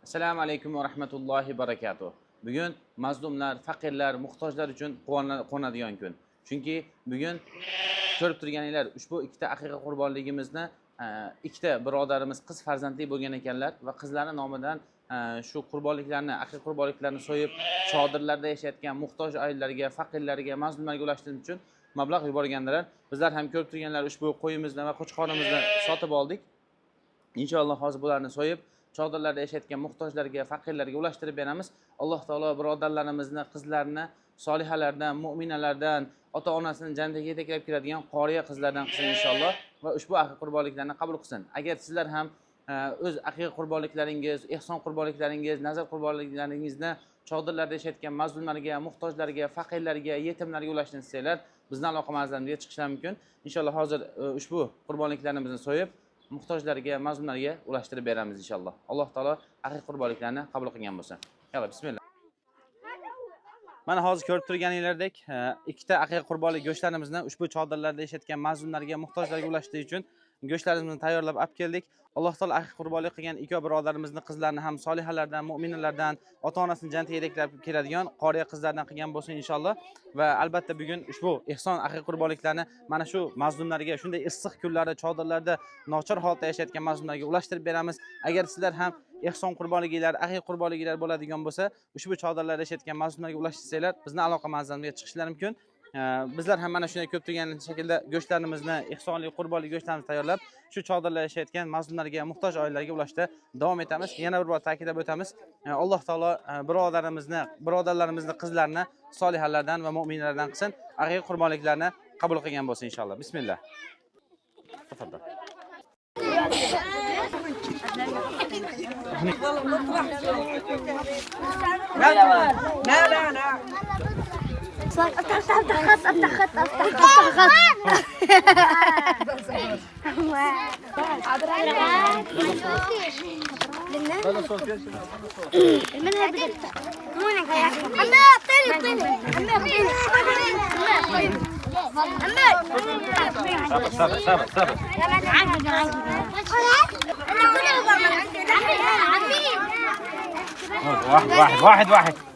Assalomu alaykum va rahmatullohi va barakatuh. Bugun mazlumlar, faqirlar, muhtojlar uchun quvonadigan kun. Chunki bugun ko'rib turganinglar, ushbu ikkita aqiqa qurbonligimizni ikkita birodarimiz qiz farzandli bo'lgan ekanlar va qizlari nomidan shu qurbonliklarni, aqiqa qurbonliklarini so'yib, chodirlarda yashayotgan muhtoj oilalarga, faqirlarga, mazlumlarga ulashtirish uchun mablag' yuborganlar. Bizlar ham ko'rib turganlar ushbu qo'yimizni va qo'chqorimizni sotib oldik. Inshaalloh hozir bularni so'yib chodirlarda yashayotgan muhtojlarga, faqirlarga ulashtirib beramiz. Alloh taolo birodarlarimizni, qizlarini solihalardan, mu'minalardan, ota-onasini jannatiga yetaklab kiradigan qoriya qizlardan qilsin inshaalloh va ushbu aqiqa qurbonliklarni qabul qilsin. Agar sizlar ham o'z aqiqa qurbonliklaringiz, ehson qurbonliklaringiz, nazar qurbonliklaringizni chodirlarda yashayotgan mazlumlarga, muhtojlarga, faqirlarga, yetimlarga ulashtirishni istaylar, bizning aloqa markazimizga chiqishlar mumkin. Inshaalloh hozir ushbu qurbonliklarimizni so'yib muhtojlarga, mazlumlarga ulashtirib beramiz inshaalloh. Alloh taolo aqiqa qurbonliklarni qabul qilgan bo'lsin. Yalla bismillah. Mana hozir ko'rib turganinglardek, ikkita aqiqa qurbonlik go'shtlarimizni ushbu chodirlarda yashayotgan mazlumlarga, muhtojlarga ulashtirish uchun go'shtlarimizni tayyorlab olib keldik. Alloh taolo aqiqa qurbonlik qilgan ikki birodarimizni qizlarini ham solihalardan, mu'minalardan, ota-onasini jannatiga yetaklab keladigan qoriya qizlardan qilgan bo'lsin inshaalloh. Va albatta bugun ushbu ehson aqiqa qurbonliklarni mana shu mazlumlarga, shunday issiq kunlarda chodirlarda nochor holatda yashayotgan mazlumlarga ulashtirib beramiz. Agar sizlar ham ehson qurbonligilar, aqiqa qurbonligilar bo'ladigan bo'lsa, ushbu chodirlarda yashayotgan mazlumlarga ulashtirsanglar, bizning aloqa manzilimizga chiqishlari mumkin. Bizlar ham mana shunday ko'p turgan shaklda go'shtlarimizni, ehsonli qurbonlik go'shtlarimizni tayyorlab, shu chodirlarda yashayotgan mazlumlarga, muhtoj oilalarga ulashda davom etamiz. Yana bir bor ta'kidlab o'tamiz. Alloh taolo birodarlarimizni qizlarini solihalardan va mu'minlardan qilsin. Aqiqa qurbonliklarni qabul qilgan bo'lsin inshaalloh. Bismillah. Tafaddal. لا افتح خط واحد